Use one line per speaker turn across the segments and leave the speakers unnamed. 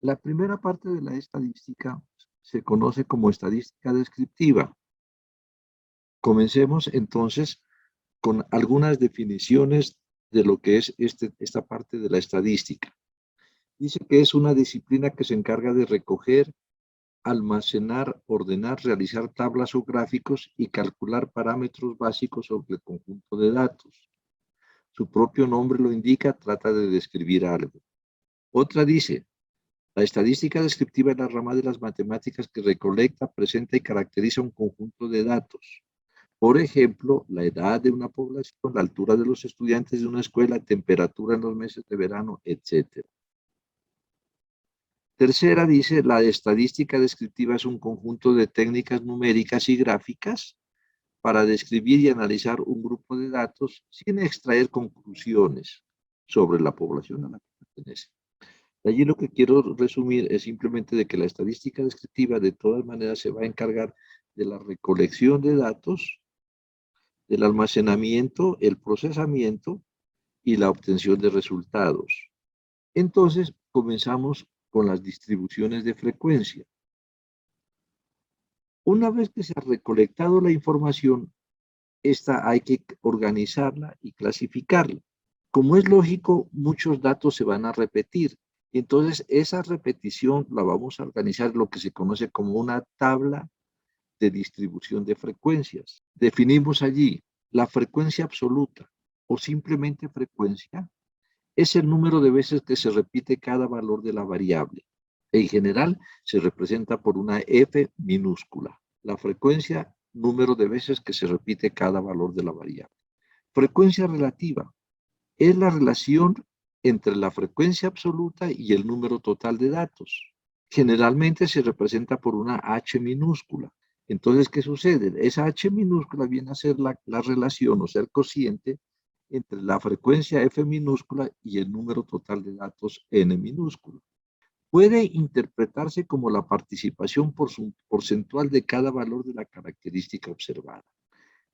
La primera parte de la estadística se conoce como estadística descriptiva. Comencemos entonces con algunas definiciones de lo que es esta parte de la estadística. Dice que es una disciplina que se encarga de recoger, almacenar, ordenar, realizar tablas o gráficos y calcular parámetros básicos sobre el conjunto de datos. Su propio nombre lo indica, trata de describir algo. Otra dice, la estadística descriptiva es la rama de las matemáticas que recolecta, presenta y caracteriza un conjunto de datos. Por ejemplo, la edad de una población, la altura de los estudiantes de una escuela, temperatura en los meses de verano, etc. Tercera dice, la estadística descriptiva es un conjunto de técnicas numéricas y gráficas para describir y analizar un grupo de datos sin extraer conclusiones sobre la población a la que pertenece. De allí lo que quiero resumir es simplemente de que la estadística descriptiva de todas maneras se va a encargar de la recolección de datos, del almacenamiento, el procesamiento y la obtención de resultados. Entonces, comenzamos con las distribuciones de frecuencia. Una vez que se ha recolectado la información, esta hay que organizarla y clasificarla. Como es lógico, muchos datos se van a repetir. Entonces, esa repetición la vamos a organizar en lo que se conoce como una tabla de distribución de frecuencias. Definimos allí la frecuencia absoluta o simplemente frecuencia es el número de veces que se repite cada valor de la variable. En general, se representa por una F minúscula. La frecuencia, número de veces que se repite cada valor de la variable. Frecuencia relativa es la relación entre la frecuencia absoluta y el número total de datos. Generalmente se representa por una H minúscula. Entonces, ¿qué sucede? Esa H minúscula viene a ser la relación, o sea, el cociente entre la frecuencia F minúscula y el número total de datos N minúsculo. Puede interpretarse como la participación porcentual de cada valor de la característica observada.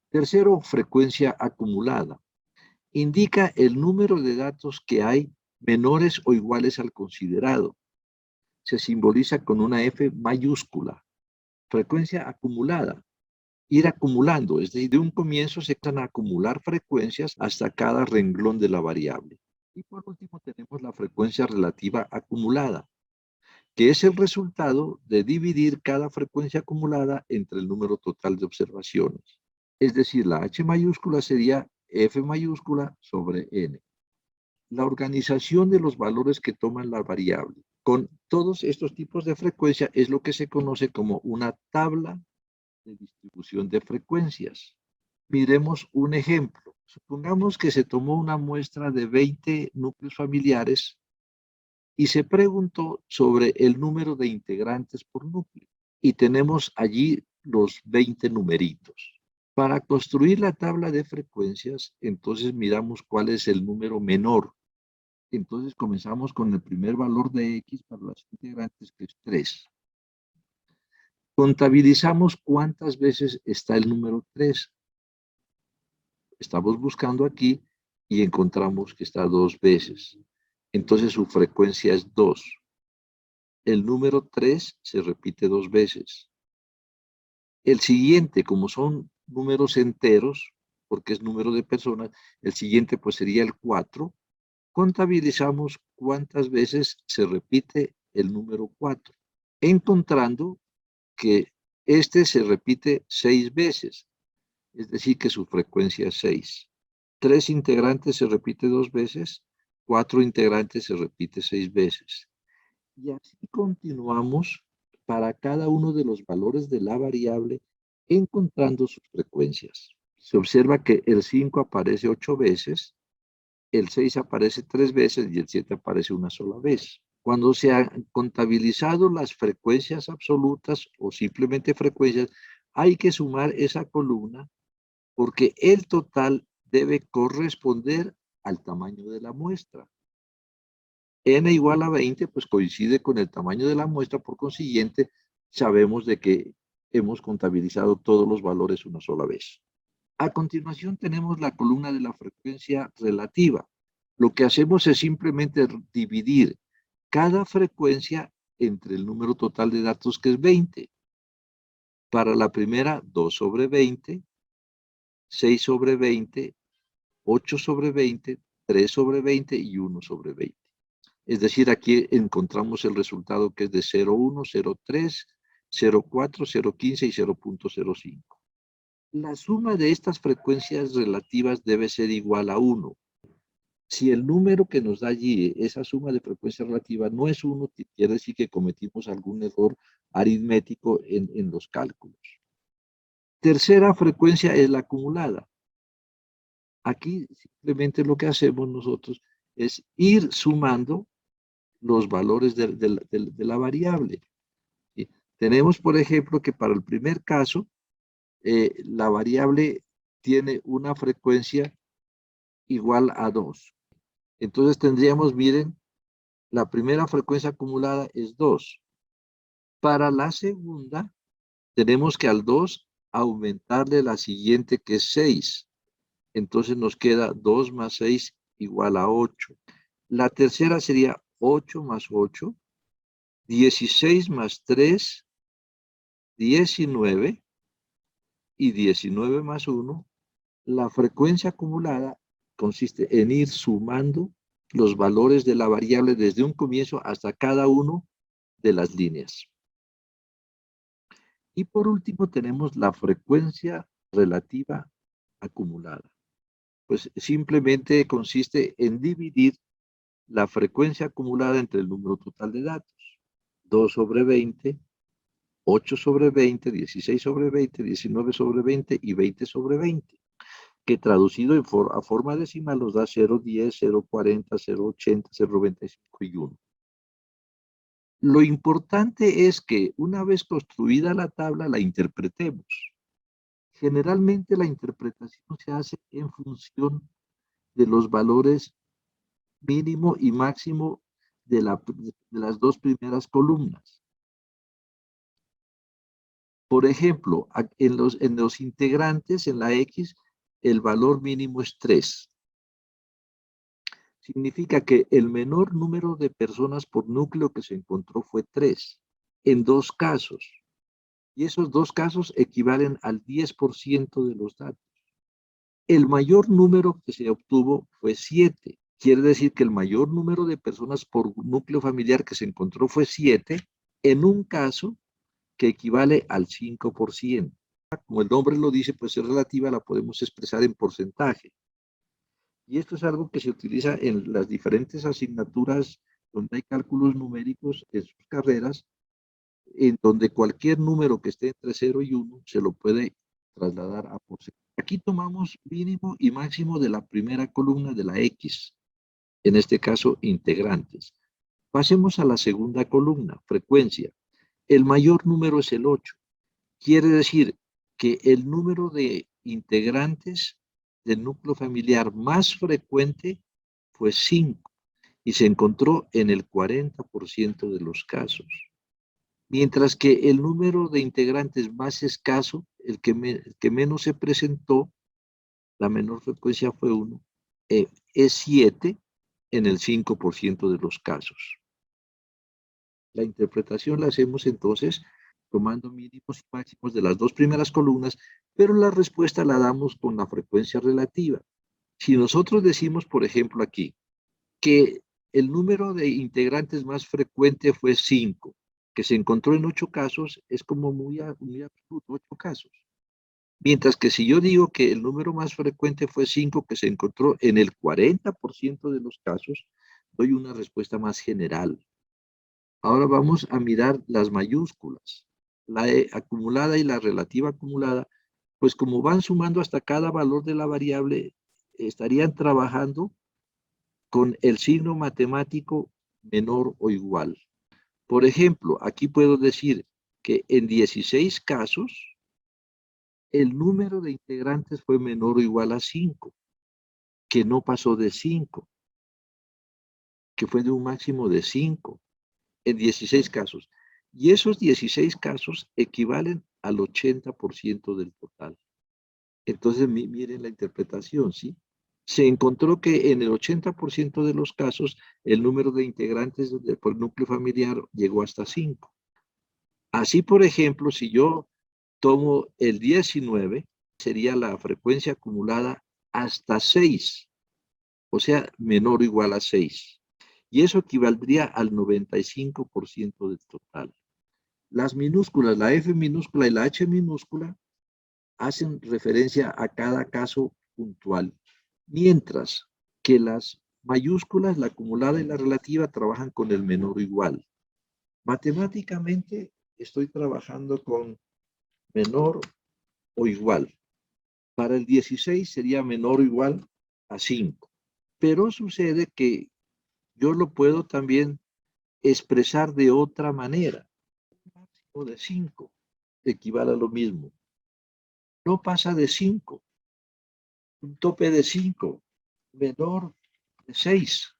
Tercero, frecuencia acumulada. Indica el número de datos que hay menores o iguales al considerado. Se simboliza con una F mayúscula. Frecuencia acumulada. Ir acumulando, es decir, de un comienzo se van a acumular frecuencias hasta cada renglón de la variable. Y por último tenemos la frecuencia relativa acumulada, que es el resultado de dividir cada frecuencia acumulada entre el número total de observaciones. Es decir, la H mayúscula sería F mayúscula sobre N. La organización de los valores que toman la variable con todos estos tipos de frecuencia es lo que se conoce como una tabla de distribución de frecuencias. Miremos un ejemplo. Supongamos que se tomó una muestra de 20 núcleos familiares y se preguntó sobre el número de integrantes por núcleo. Y tenemos allí los 20 numeritos. Para construir la tabla de frecuencias, entonces miramos cuál es el número menor. Entonces comenzamos con el primer valor de X para los integrantes, que es 3. Contabilizamos cuántas veces está el número 3. Estamos buscando aquí y encontramos que está 2 veces. Entonces su frecuencia es 2. El número 3 se repite 2 veces. El siguiente, como son números enteros, porque es número de personas, el siguiente pues sería el 4. Contabilizamos cuántas veces se repite el número 4, encontrando que este se repite 6 veces, es decir, que su frecuencia es 6. 3 integrantes se repite 2 veces, 4 integrantes se repite 6 veces. Y así continuamos para cada uno de los valores de la variable, encontrando sus frecuencias. Se observa que el 5 aparece 8 veces, el 6 aparece 3 veces y el 7 aparece una sola vez. Cuando se han contabilizado las frecuencias absolutas o simplemente frecuencias, hay que sumar esa columna porque el total debe corresponder al tamaño de la muestra. N igual a 20, pues coincide con el tamaño de la muestra, por consiguiente, sabemos de que hemos contabilizado todos los valores una sola vez. A continuación tenemos la columna de la frecuencia relativa. Lo que hacemos es simplemente dividir cada frecuencia entre el número total de datos, que es 20. Para la primera, 2 sobre 20, 6 sobre 20, 8 sobre 20, 3 sobre 20 y 1 sobre 20. Es decir, aquí encontramos el resultado que es de 0,1, 0,3, 0,4, 0,15 y 0,05. La suma de estas frecuencias relativas debe ser igual a 1. Si el número que nos da allí, esa suma de frecuencia relativa, no es 1, quiere decir que cometimos algún error aritmético en los cálculos. Tercera frecuencia es la acumulada. Aquí simplemente lo que hacemos nosotros es ir sumando los valores de la variable. ¿Sí? Tenemos, por ejemplo, que para el primer caso, la variable tiene una frecuencia igual a 2. Entonces tendríamos, miren, la primera frecuencia acumulada es 2. Para la segunda, tenemos que al 2 aumentarle la siguiente, que es 6. Entonces nos queda 2 más 6 igual a 8. La tercera sería 8 más 8, 16 más 3, 19, y 19 más 1. La frecuencia acumulada consiste en ir sumando los valores de la variable desde un comienzo hasta cada uno de las líneas. Y por último tenemos la frecuencia relativa acumulada. Pues simplemente consiste en dividir la frecuencia acumulada entre el número total de datos. 2 sobre 20, 8 sobre 20, 16 sobre 20, 19 sobre 20 y 20 sobre 20. Que traducido a forma decimal nos da 0,10, 0,40, 0,80, 0,95 y 1. Lo importante es que una vez construida la tabla, la interpretemos. Generalmente la interpretación se hace en función de los valores mínimo y máximo de las dos primeras columnas. Por ejemplo, en los integrantes, en la X, el valor mínimo es 3. Significa que el menor número de personas por núcleo que se encontró fue 3, en 2 casos. Y esos 2 casos equivalen al 10% de los datos. El mayor número que se obtuvo fue 7. Quiere decir que el mayor número de personas por núcleo familiar que se encontró fue 7, en un caso que equivale al 5%. Como el nombre lo dice, pues es relativa, la podemos expresar en porcentaje. Y esto es algo que se utiliza en las diferentes asignaturas donde hay cálculos numéricos en sus carreras, en donde cualquier número que esté entre 0 y 1 se lo puede trasladar a porcentaje. Aquí tomamos mínimo y máximo de la primera columna de la X, en este caso integrantes. Pasemos a la segunda columna, frecuencia. El mayor número es el 8. Quiere decir que el número de integrantes del núcleo familiar más frecuente fue 5 y se encontró en el 40% de los casos. Mientras que el número de integrantes más escaso, el que menos se presentó, la menor frecuencia fue 1, es 7 en el 5% de los casos. La interpretación la hacemos entonces tomando mínimos y máximos de las dos primeras columnas, pero la respuesta la damos con la frecuencia relativa. Si nosotros decimos, por ejemplo, aquí, que el número de integrantes más frecuente fue 5, que se encontró en 8 casos, es como muy absoluto, 8 casos. Mientras que si yo digo que el número más frecuente fue 5, que se encontró en el 40% de los casos, doy una respuesta más general. Ahora vamos a mirar las mayúsculas. La acumulada y la relativa acumulada, pues como van sumando hasta cada valor de la variable, estarían trabajando con el signo matemático menor o igual. Por ejemplo, aquí puedo decir que en 16 casos, el número de integrantes fue menor o igual a 5, que no pasó de 5, que fue de un máximo de 5, en 16 casos. Y esos 16 casos equivalen al 80% del total. Entonces, miren la interpretación, ¿sí? se encontró que en el 80% de los casos el número de integrantes por núcleo familiar llegó hasta 5. Así, por ejemplo, si yo tomo el 19, sería la frecuencia acumulada hasta 6, o sea, menor o igual a 6. Y eso equivaldría al 95% del total. Las minúsculas, la F minúscula y la H minúscula, hacen referencia a cada caso puntual, mientras que las mayúsculas, la acumulada y la relativa, trabajan con el menor o igual. Matemáticamente estoy trabajando con menor o igual. Para el 16 sería menor o igual a 5. Pero sucede que yo lo puedo también expresar de otra manera. Un máximo de 5 equivale a lo mismo. No pasa de 5. Un tope de 5, menor de 6.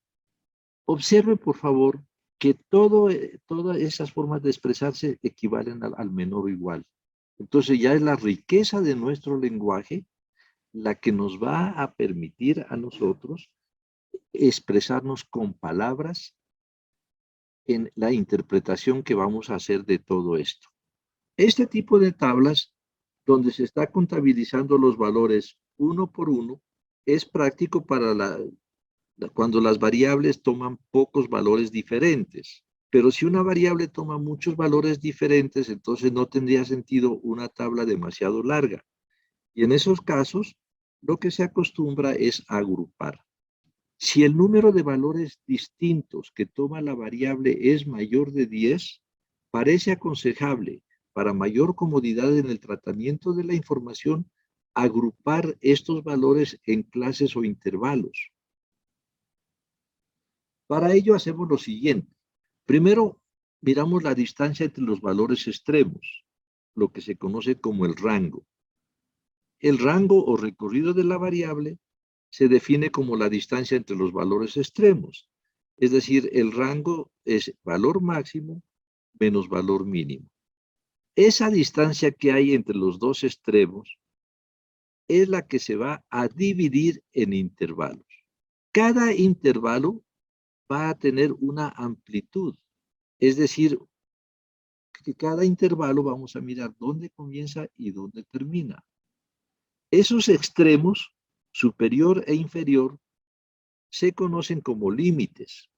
Observe, por favor, que todas esas formas de expresarse equivalen al menor o igual. Entonces ya es la riqueza de nuestro lenguaje la que nos va a permitir a nosotros expresarnos con palabras en la interpretación que vamos a hacer de todo esto. Este tipo de tablas, donde se está contabilizando los valores uno por uno, es práctico para cuando las variables toman pocos valores diferentes. Pero si una variable toma muchos valores diferentes, entonces no tendría sentido una tabla demasiado larga. Y en esos casos, lo que se acostumbra es agrupar. Si el número de valores distintos que toma la variable es mayor de 10, parece aconsejable, para mayor comodidad en el tratamiento de la información, agrupar estos valores en clases o intervalos. Para ello hacemos lo siguiente. Primero, miramos la distancia entre los valores extremos, lo que se conoce como el rango. El rango o recorrido de la variable se define como la distancia entre los valores extremos. Es decir, el rango es valor máximo menos valor mínimo. Esa distancia que hay entre los dos extremos es la que se va a dividir en intervalos. Cada intervalo va a tener una amplitud. Es decir, que cada intervalo vamos a mirar dónde comienza y dónde termina. Esos extremos, superior e inferior, se conocen como límites.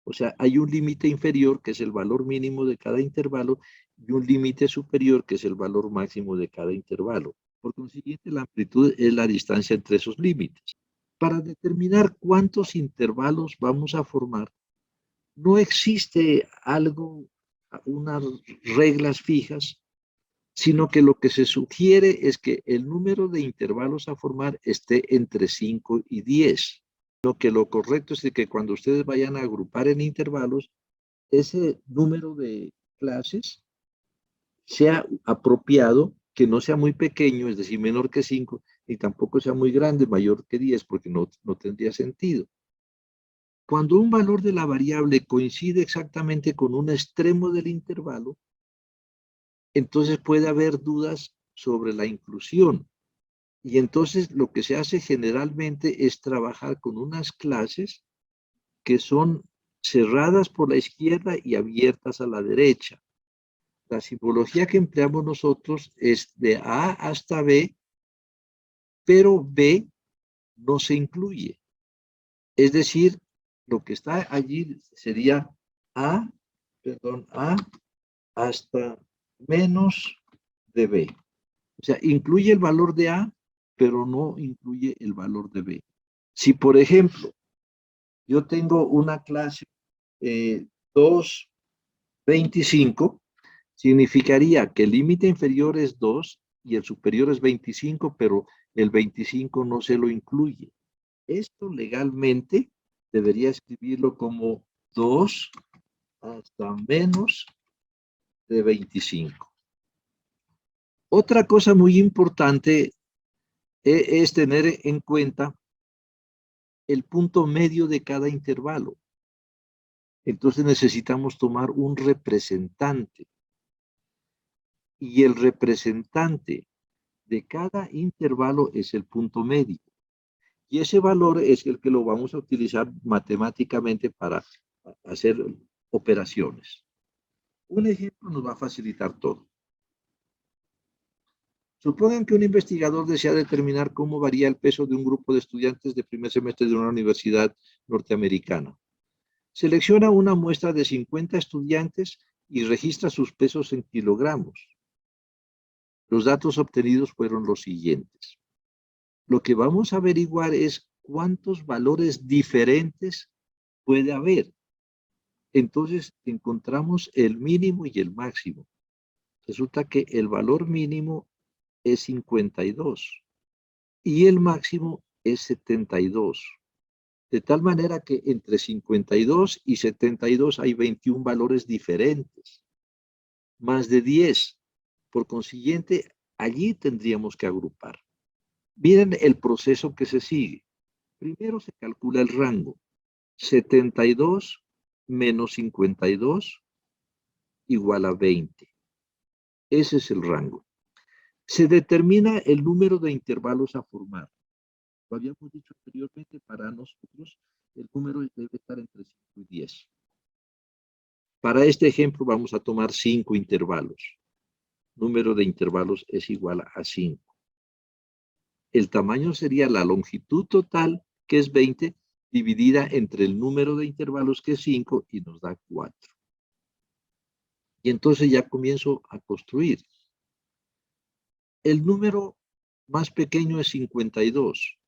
O sea, hay un límite inferior, que es el valor mínimo de cada intervalo, y un límite superior, que es el valor máximo de cada intervalo. Por consiguiente, la amplitud es la distancia entre esos límites. Para determinar cuántos intervalos vamos a formar, no existe algo, unas reglas fijas, sino que lo que se sugiere es que el número de intervalos a formar esté entre 5 y 10. Lo que lo correcto es que cuando ustedes vayan a agrupar en intervalos, ese número de clases sea apropiado, que no sea muy pequeño, es decir, menor que 5, ni tampoco sea muy grande, mayor que 10, porque no tendría sentido. Cuando un valor de la variable coincide exactamente con un extremo del intervalo, entonces puede haber dudas sobre la inclusión. Y entonces lo que se hace generalmente es trabajar con unas clases que son cerradas por la izquierda y abiertas a la derecha. La simbología que empleamos nosotros es de A hasta B, pero B no se incluye. Es decir, lo que está allí sería A hasta menos de B. O sea, incluye el valor de A, pero no incluye el valor de B. Si, por ejemplo, yo tengo una clase 2,25, significaría que el límite inferior es 2 y el superior es 25, pero el 25 no se lo incluye. Esto legalmente debería escribirlo como 2 hasta menos de 25. Otra cosa muy importante es tener en cuenta el punto medio de cada intervalo. Entonces necesitamos tomar un representante. Y el representante de cada intervalo es el punto medio. Y ese valor es el que lo vamos a utilizar matemáticamente para hacer operaciones. Un ejemplo nos va a facilitar todo. Supongan que un investigador desea determinar cómo varía el peso de un grupo de estudiantes de primer semestre de una universidad norteamericana. Selecciona una muestra de 50 estudiantes y registra sus pesos en kilogramos. Los datos obtenidos fueron los siguientes. Lo que vamos a averiguar es cuántos valores diferentes puede haber. Entonces encontramos el mínimo y el máximo. Resulta que el valor mínimo es 52 y el máximo es 72. De tal manera que entre 52 y 72 hay 21 valores diferentes, más de 10. Por consiguiente, allí tendríamos que agrupar. Miren el proceso que se sigue. Primero se calcula el rango. 72 menos 52 igual a 20. Ese es el rango. Se determina el número de intervalos a formar. Lo habíamos dicho anteriormente, para nosotros el número debe estar entre 5 y 10. Para este ejemplo vamos a tomar 5 intervalos. Número de intervalos es igual a 5. El tamaño sería la longitud total, que es 20, dividida entre el número de intervalos, que es 5, y nos da 4. Y entonces ya comienzo a construir. El número más pequeño es 52.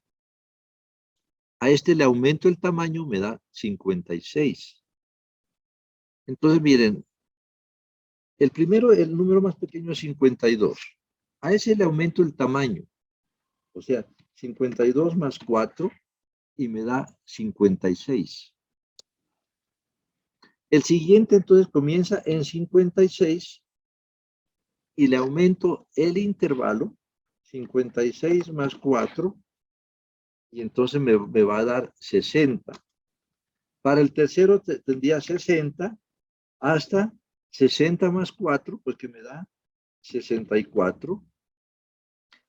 A este le aumento el tamaño, me da 56. Entonces, miren, el número más pequeño es 52. A ese le aumento el tamaño. O sea, 52 más 4 y me da 56. El siguiente entonces comienza en 56 y le aumento el intervalo, 56 más 4, y entonces me va a dar 60. Para el tercero tendría 60 hasta 60 más 4, pues que me da 64.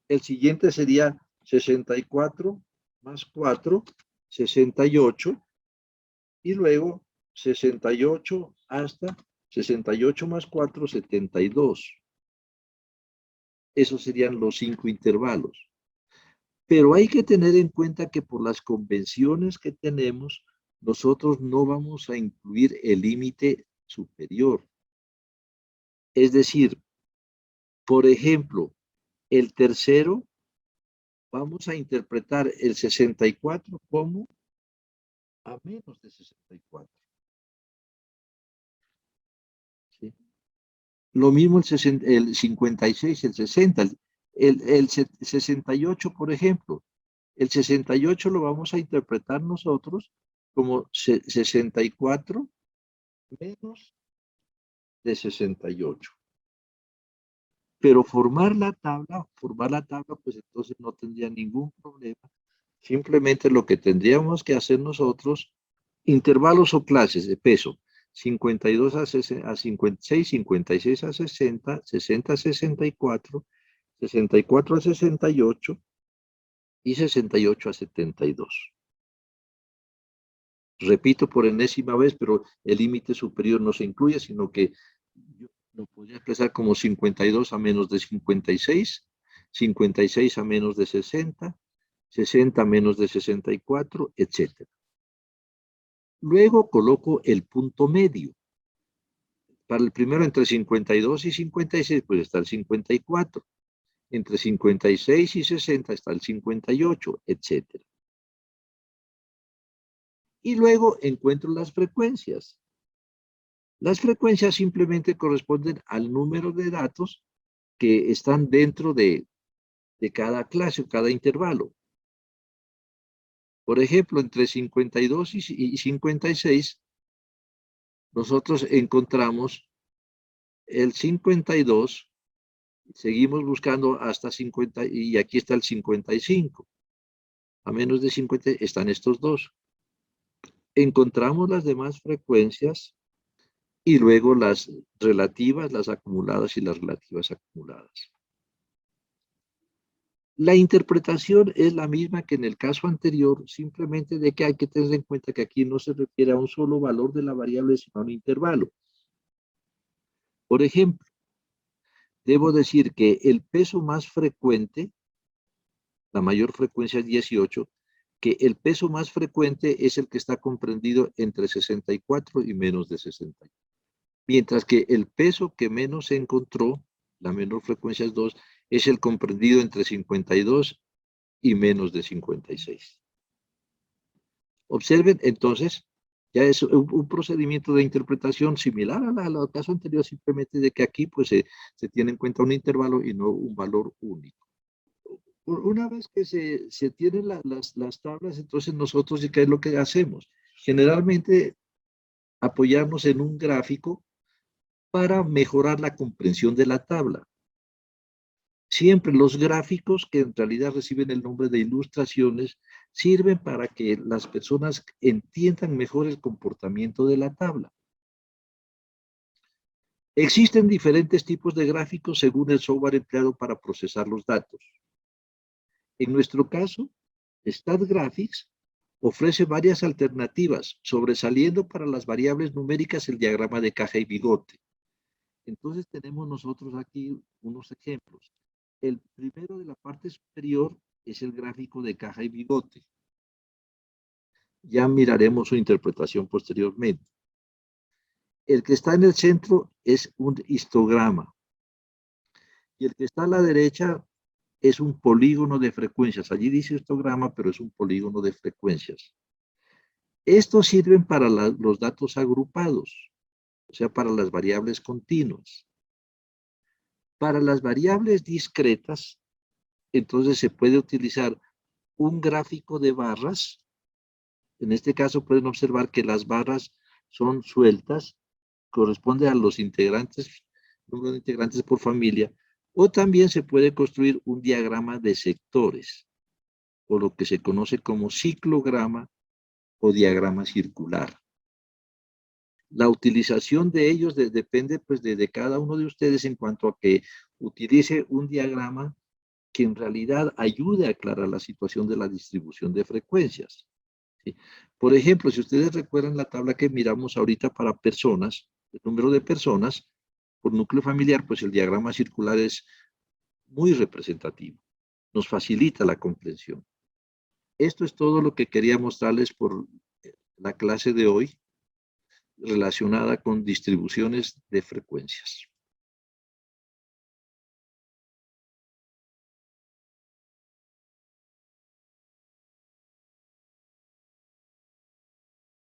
El siguiente sería 64 más 4, 68. Y luego 68 hasta 68 más 4, 72. Esos serían los 5 intervalos. Pero hay que tener en cuenta que por las convenciones que tenemos, nosotros no vamos a incluir el límite superior. Es decir, por ejemplo, el tercero, vamos a interpretar el 64 como a menos de 64. ¿Sí? Lo mismo el 56, el 60, el 68, por ejemplo. El 68 lo vamos a interpretar nosotros como 64 menos de 68. Pero formar la tabla, pues entonces no tendría ningún problema. Simplemente lo que tendríamos que hacer nosotros, intervalos o clases de peso, 52 a 56, 56 a 60, 60 a 64, 64 a 68 y 68 a 72. Repito por enésima vez, pero el límite superior no se incluye, sino que yo lo podría expresar como 52 a menos de 56, 56 a menos de 60, 60 a menos de 64, etc. Luego coloco el punto medio. Para el primero, entre 52 y 56, pues está el 54. Entre 56 y 60 está el 58, etc. Y luego encuentro las frecuencias. Las frecuencias simplemente corresponden al número de datos que están dentro de cada clase o cada intervalo. Por ejemplo, entre 52 y 56, nosotros encontramos el 52, seguimos buscando hasta 50, y aquí está el 55. A menos de 50 están estos dos. Encontramos las demás frecuencias y luego las relativas, las acumuladas y las relativas acumuladas. La interpretación es la misma que en el caso anterior, simplemente de que hay que tener en cuenta que aquí no se refiere a un solo valor de la variable, sino a un intervalo. Por ejemplo, debo decir que el peso más frecuente, la mayor frecuencia es 18, que el peso más frecuente es el que está comprendido entre 64 y menos de 60. Mientras que el peso que menos se encontró, la menor frecuencia es 2, es el comprendido entre 52 y menos de 56. Observen entonces, ya es un procedimiento de interpretación similar al caso anterior, simplemente de que aquí pues se tiene en cuenta un intervalo y no un valor único. Una vez que se tienen las tablas, entonces nosotros, ¿qué es lo que hacemos? Generalmente apoyarnos en un gráfico para mejorar la comprensión de la tabla. Siempre los gráficos, que en realidad reciben el nombre de ilustraciones, sirven para que las personas entiendan mejor el comportamiento de la tabla. Existen diferentes tipos de gráficos según el software empleado para procesar los datos. En nuestro caso, StatGraphics ofrece varias alternativas, sobresaliendo para las variables numéricas el diagrama de caja y bigote. Entonces tenemos nosotros aquí unos ejemplos. El primero de la parte superior es el gráfico de caja y bigote. Ya miraremos su interpretación posteriormente. El que está en el centro es un histograma. Y el que está a la derecha es un polígono de frecuencias. Allí dice histograma, pero es un polígono de frecuencias. Estos sirven para los datos agrupados, o sea, para las variables continuas. Para las variables discretas, entonces se puede utilizar un gráfico de barras. En este caso pueden observar que las barras son sueltas, corresponde a los integrantes, número de integrantes por familia, o también se puede construir un diagrama de sectores, o lo que se conoce como ciclograma o diagrama circular. La utilización de ellos depende pues de cada uno de ustedes en cuanto a que utilice un diagrama que en realidad ayude a aclarar la situación de la distribución de frecuencias. ¿Sí? Por ejemplo, si ustedes recuerdan la tabla que miramos ahorita para personas, el número de personas por núcleo familiar, pues el diagrama circular es muy representativo. Nos facilita la comprensión. Esto es todo lo que quería mostrarles por la clase de hoy relacionada con distribuciones de frecuencias.